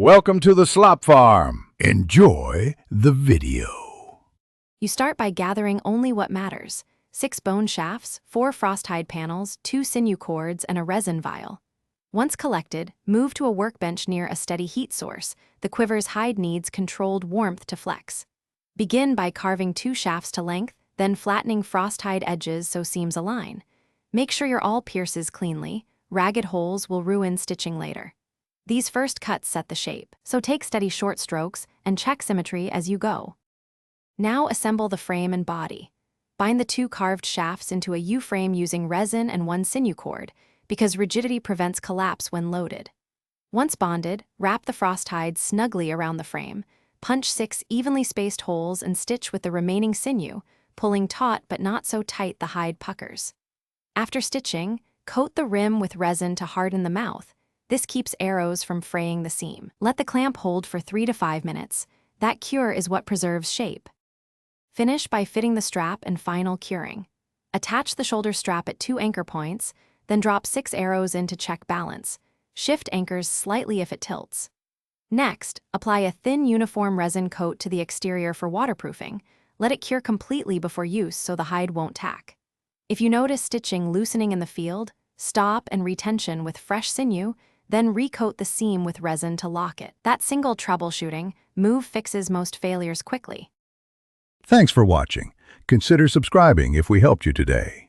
Welcome to the slop farm. Enjoy the video. You start by gathering only what matters: 6 bone shafts, 4 frost hide panels, 2 sinew cords, and a resin vial. Once collected, move to a workbench near a steady heat source. The quiver's hide needs controlled warmth to flex. Begin by carving 2 shafts to length, then flattening frost hide edges so seams align. Make sure your awl pierces cleanly. Ragged holes will ruin stitching later. These first cuts set the shape, so take steady short strokes and check symmetry as you go. Now assemble the frame and body. Bind the 2 carved shafts into a U-frame using resin and 1 sinew cord, because rigidity prevents collapse when loaded. Once bonded, wrap the frost hide snugly around the frame, punch 6 evenly spaced holes and stitch with the remaining sinew, pulling taut but not so tight the hide puckers. After stitching, coat the rim with resin to harden the mouth. This keeps arrows from fraying the seam. Let the clamp hold for 3 to 5 minutes. That cure is what preserves shape. Finish by fitting the strap and final curing. Attach the shoulder strap at 2 anchor points, then drop 6 arrows in to check balance. Shift anchors slightly if it tilts. Next, apply a thin uniform resin coat to the exterior for waterproofing. Let it cure completely before use so the hide won't tack. If you notice stitching loosening in the field, stop and retension with fresh sinew, then recoat the seam with resin to lock it. That single troubleshooting move fixes most failures quickly. Thanks for watching. Consider subscribing if we helped you today.